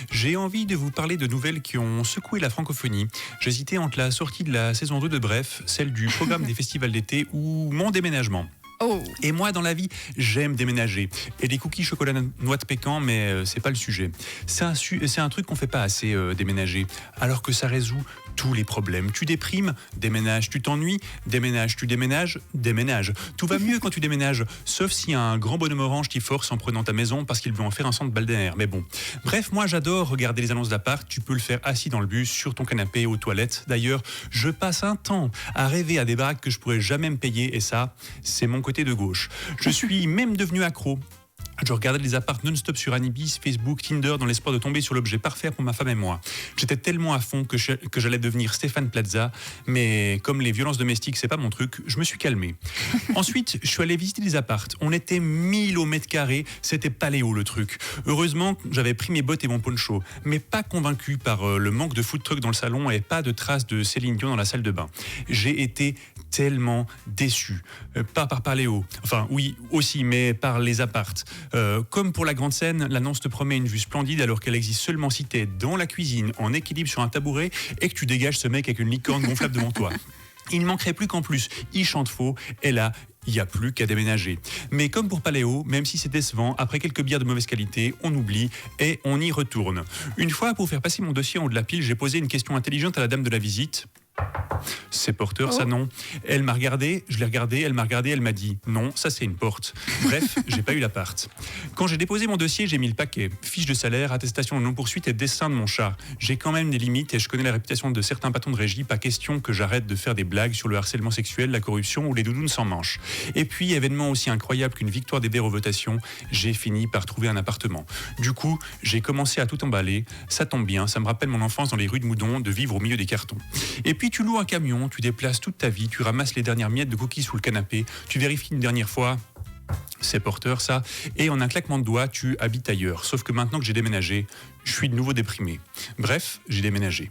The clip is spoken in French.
J'ai envie de vous parler de nouvelles qui ont secoué la francophonie. J'hésitais entre la sortie de la saison 2 de Bref, celle du programme des festivals d'été ou mon déménagement. Oh. Et moi, dans la vie, j'aime déménager. Et des cookies chocolat noix de pécan, mais c'est pas le sujet. C'est un truc qu'on fait pas assez, déménager. Alors que ça résout tous les problèmes. Tu déprimes, déménage. Tu t'ennuies, déménage. Tu déménages, déménage. Tout va mieux quand tu déménages, sauf s'il y a un grand bonhomme orange qui force en prenant ta maison parce qu'il veut en faire un centre balnéaire. Mais bon. Bref, moi, j'adore regarder les annonces d'appart. Tu peux le faire assis dans le bus, sur ton canapé, aux toilettes. D'ailleurs, je passe un temps à rêver à des baraques que je pourrais jamais me payer. Et ça, c'est mon côté de gauche. Je suis même devenu accro. Je regardais les apparts non-stop sur Anibis, Facebook, Tinder dans l'espoir de tomber sur l'objet parfait pour ma femme et moi. J'étais tellement à fond que j'allais devenir Stéphane Plaza, mais comme les violences domestiques, c'est pas mon truc, je me suis calmé. Ensuite, je suis allé visiter les apparts. On était 1000 au mètre carré, c'était paléo le truc. Heureusement, j'avais pris mes bottes et mon poncho, mais pas convaincu par le manque de food truck dans le salon et pas de traces de Céline Dion dans la salle de bain. J'ai été tellement déçu. Pas par paléo, enfin oui aussi, mais par les apparts. Comme pour la grande scène, l'annonce te promet une vue splendide alors qu'elle existe seulement si t'es dans la cuisine, en équilibre sur un tabouret et que tu dégages ce mec avec une licorne gonflable devant toi. Il ne manquerait plus qu'en plus, il chante faux, et là, il n'y a plus qu'à déménager. Mais comme pour Paléo, même si c'est décevant, après quelques bières de mauvaise qualité, on oublie et on y retourne. Une fois, pour faire passer mon dossier en haut de la pile, j'ai posé une question intelligente à la dame de la visite. C'est porteur, ça non. Elle m'a regardé, je l'ai regardé, elle m'a regardé, elle m'a dit non, ça c'est une porte. Bref, j'ai pas eu l'appart. Quand j'ai déposé mon dossier, j'ai mis le paquet. Fiche de salaire, attestation de non-poursuite et dessin de mon chat. J'ai quand même des limites et je connais la réputation de certains patrons de régie, pas question que j'arrête de faire des blagues sur le harcèlement sexuel, la corruption ou les doudounes sans manches. Et puis, événement aussi incroyable qu'une victoire des Verts aux votations, j'ai fini par trouver un appartement. Du coup, j'ai commencé à tout emballer. Ça tombe bien, ça me rappelle mon enfance dans les rues de Moudon, de vivre au milieu des cartons. Et puis tu loues un camion, tu déplaces toute ta vie, tu ramasses les dernières miettes de cookies sous le canapé, tu vérifies une dernière fois, c'est porteur ça, et en un claquement de doigts, tu habites ailleurs. Sauf que maintenant que j'ai déménagé, je suis de nouveau déprimé. Bref, j'ai déménagé.